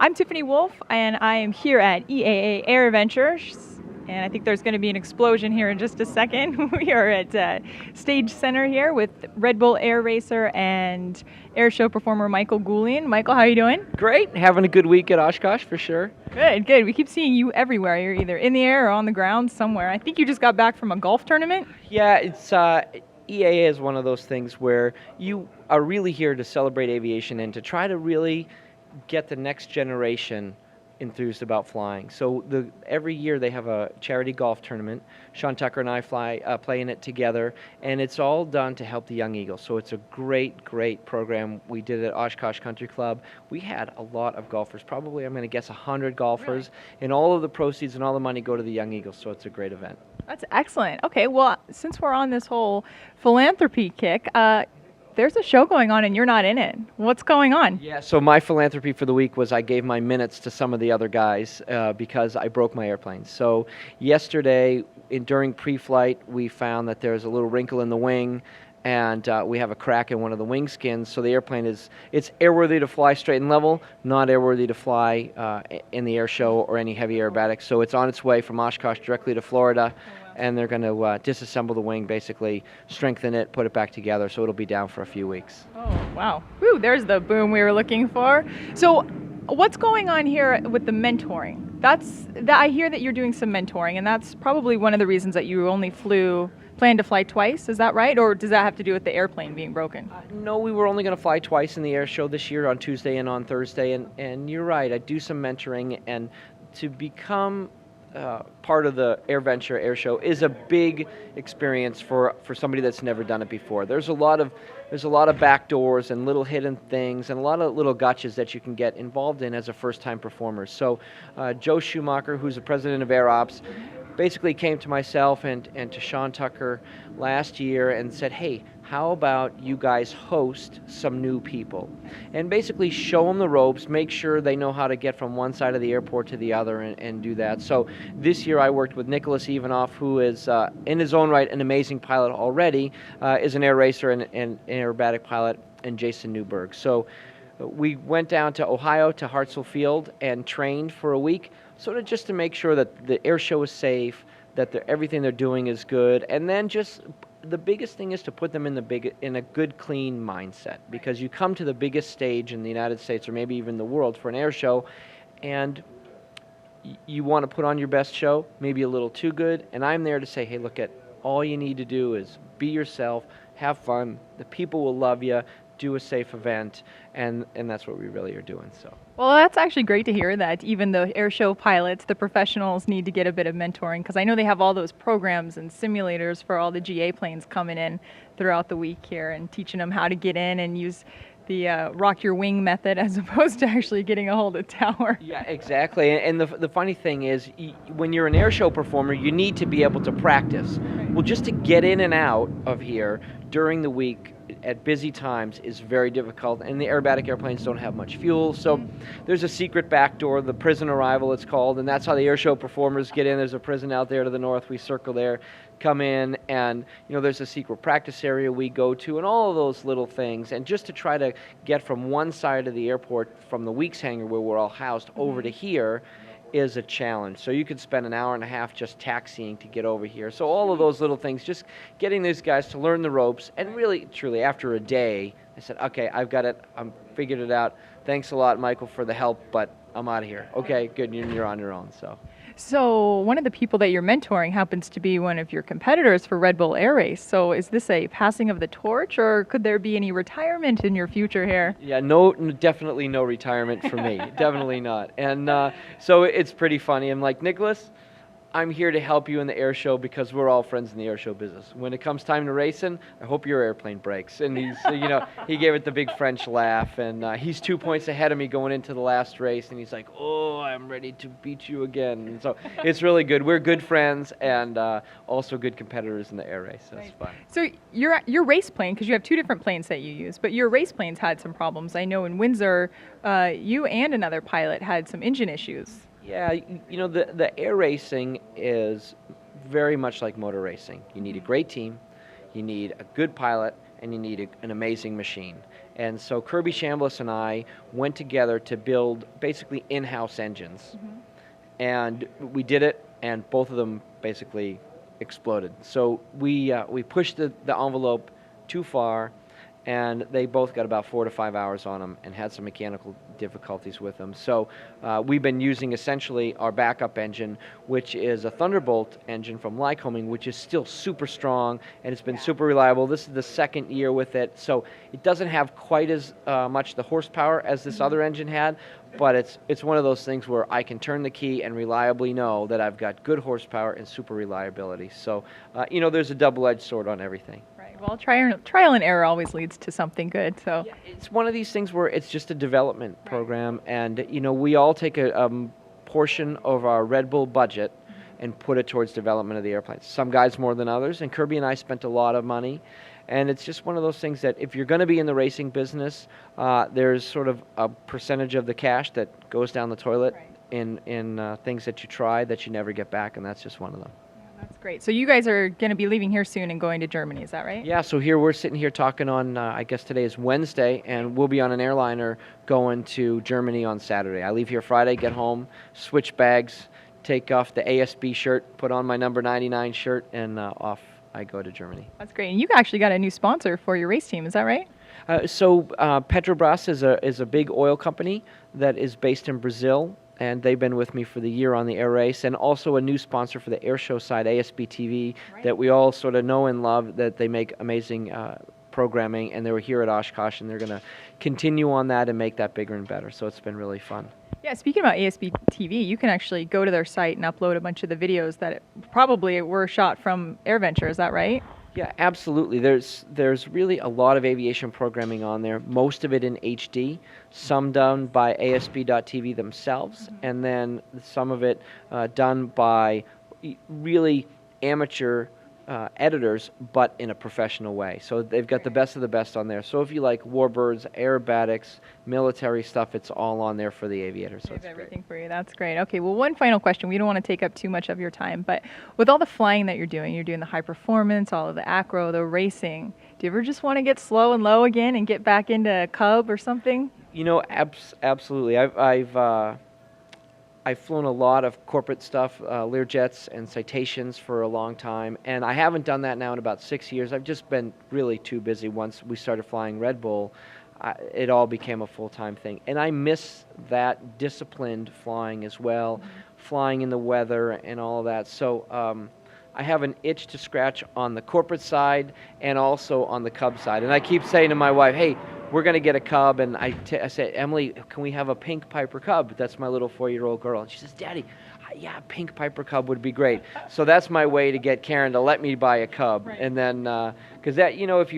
I'm Tiffany Wolf, and I am here at EAA Air Adventures, and I think there's going to be an explosion here in just a second. We are at Stage Center here with Red Bull Air Racer and air show performer Michael Goulian. Michael, how are you doing? Great, having a good week at Oshkosh for sure. Good, good. We keep seeing you everywhere. You're either in the air or on the ground somewhere. I think you just got back from a golf tournament. Yeah, it's EAA is one of those things where you are really here to celebrate aviation and to try to really get the next generation enthused about flying. So every year they have a charity golf tournament. Sean Tucker and I play in it together, and it's all done to help the young eagles. So it's a great, great program. We did it at Oshkosh Country Club. We had a lot of golfers, probably I'm going to guess 100 golfers, and all of the proceeds and all the money go to the young eagles. So it's a great event. That's excellent. Okay, well, since we're on this whole philanthropy kick, there's a show going on and you're not in it. What's going on? Yeah, so my philanthropy for the week was I gave my minutes to some of the other guys because I broke my airplane. So yesterday, during pre-flight, we found that there's a little wrinkle in the wing, and we have a crack in one of the wing skins. So the airplane it's airworthy to fly straight and level, not airworthy to fly in the air show or any heavy aerobatics. So it's on its way from Oshkosh directly to Florida. And they're going to disassemble the wing, basically strengthen it, put it back together, so it'll be down for a few weeks. Oh, wow. Woo, there's the boom we were looking for. So what's going on here with the mentoring? I hear that you're doing some mentoring, and that's probably one of the reasons that you only planned to fly twice. Is that right? Or does that have to do with the airplane being broken? No, we were only going to fly twice in the air show this year, on Tuesday and on Thursday. And you're right, I do some mentoring, and to become part of the AirVenture Air Show is a big experience for somebody that's never done it before. There's a lot of back doors and little hidden things and a lot of little gotchas that you can get involved in as a first-time performer. So Joe Schumacher, who's the president of Air Ops, basically came to myself and to Sean Tucker last year and said, hey, how about you guys host some new people and basically show them the ropes, make sure they know how to get from one side of the airport to the other and do that. So this year I worked with Nicholas Ivanoff, who is in his own right an amazing pilot already, is an air racer and an aerobatic pilot, and Jason Newberg. So we went down to Ohio to Hartselle Field and trained for a week, sort of just to make sure that the air show is safe, that everything they're doing is good, and then just the biggest thing is to put them in a good, clean mindset, because you come to the biggest stage in the United States or maybe even the world for an air show, and you want to put on your best show, maybe a little too good, and I'm there to say, hey, look, all you need to do is be yourself, have fun, the people will love you, do a safe event, and that's what we really are doing. So. Well, that's actually great to hear that even the air show pilots, the professionals, need to get a bit of mentoring, because I know they have all those programs and simulators for all the GA planes coming in throughout the week here and teaching them how to get in and use the rock your wing method as opposed to actually getting a hold of tower. Yeah, exactly. And the funny thing is, when you're an air show performer, you need to be able to practice. Right. Well, just to get in and out of here during the week at busy times is very difficult, and the aerobatic airplanes don't have much fuel, so there's a secret back door, the prison arrival it's called, and that's how the air show performers get in. There's a prison out there to the north, we circle there, come in, and there's a secret practice area we go to, and all of those little things, and just to try to get from one side of the airport, from the Weeks hangar where we're all housed, over to here is a challenge. So you could spend an hour and a half just taxiing to get over here. So all of those little things, just getting these guys to learn the ropes, and really, truly, after a day, I said, okay, I've got it, I'm figured it out. Thanks a lot, Michael, for the help, but I'm out of here. Okay, good, you're on your own. So one of the people that you're mentoring happens to be one of your competitors for Red Bull Air Race. So is this a passing of the torch, or could there be any retirement in your future here? Yeah, definitely no retirement for me. Definitely not. And so it's pretty funny. I'm like, Nicholas, I'm here to help you in the air show because we're all friends in the air show business. When it comes time to racing, I hope your airplane breaks. And he gave it the big French laugh, and he's 2 points ahead of me going into the last race, and he's like, oh, I'm ready to beat you again. And so it's really good. We're good friends and also good competitors in the air race. So it's fun. So your race plane, because you have two different planes that you use, but your race planes had some problems. I know in Windsor, you and another pilot had some engine issues. Yeah, the air racing is very much like motor racing. You need a great team, you need a good pilot, and you need an amazing machine. And so Kirby Chambliss and I went together to build basically in-house engines. And we did it, and both of them basically exploded. So we pushed the envelope too far, and they both got about 4 to 5 hours on them and had some mechanical difficulties with them. So we've been using essentially our backup engine, which is a Thunderbolt engine from Lycoming, which is still super strong, and it's been super reliable. This is the second year with it, so it doesn't have quite as much the horsepower as this other engine had, but it's one of those things where I can turn the key and reliably know that I've got good horsepower and super reliability. So, there's a double-edged sword on everything. Right. Well, trial and error always leads to something good. So yeah, it's one of these things where it's just a development program, and we all take a portion of our Red Bull budget and put it towards development of the airplanes. Some guys more than others, and Kirby and I spent a lot of money. And it's just one of those things that if you're going to be in the racing business, there's sort of a percentage of the cash that goes down the toilet in things that you try that you never get back, and that's just one of them. Yeah, that's great. So you guys are going to be leaving here soon and going to Germany, is that right? Yeah, so we're sitting here talking on, I guess today is Wednesday, and we'll be on an airliner going to Germany on Saturday. I leave here Friday, get home, switch bags, take off the ASB shirt, put on my number 99 shirt, and off I go to Germany. That's great. And you actually got a new sponsor for your race team, is that right? So Petrobras is a big oil company that is based in Brazil, and they've been with me for the year on the air race, and also a new sponsor for the air show side, ASB TV, that we all sort of know and love, that they make amazing programming, and they were here at Oshkosh, and they're going to continue on that and make that bigger and better. So it's been really fun. Yeah, speaking about ASB TV, you can actually go to their site and upload a bunch of the videos that probably were shot from AirVenture, is that right? Yeah, absolutely. There's really a lot of aviation programming on there, most of it in HD, some done by ASB.TV themselves, and then some of it done by really amateur editors, but in a professional way. So they've got the best of the best on there. So if you like warbirds, aerobatics, military stuff, it's all on there for the aviators. So it's everything for you. That's great. Okay, well, one final question. We don't want to take up too much of your time, but with all the flying that you're doing the high performance, all of the acro, the racing, do you ever just want to get slow and low again and get back into Cub or something? Absolutely. I've flown a lot of corporate stuff, Learjets and Citations for a long time, and I haven't done that now in about 6 years. I've just been really too busy. Once we started flying Red Bull, it all became a full-time thing. And I miss that disciplined flying as well, flying in the weather and all of that. So I have an itch to scratch on the corporate side and also on the Cub side. And I keep saying to my wife, hey, we're going to get a Cub, and I said, Emily, can we have a pink Piper Cub? That's my little 4-year-old girl. And she says, Daddy, yeah, pink Piper Cub would be great. So that's my way to get Karen to let me buy a Cub. Right. And then, because that, if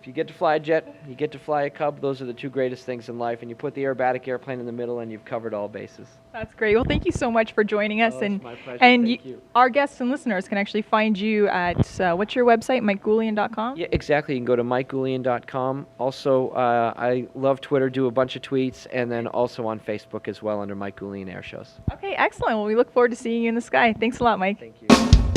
you get to fly a jet, you get to fly a Cub, those are the two greatest things in life. And you put the aerobatic airplane in the middle, and you've covered all bases. That's great. Well, thank you so much for joining us. It's my pleasure. And our guests and listeners can actually find you at, what's your website, MikeGoulian.com? Yeah, exactly. You can go to MikeGoulian.com. Also, I love Twitter, do a bunch of tweets, and then also on Facebook as well under Mike Goulian Air Shows. Okay, excellent. Well, we look forward to seeing you in the sky. Thanks a lot, Mike. Thank you.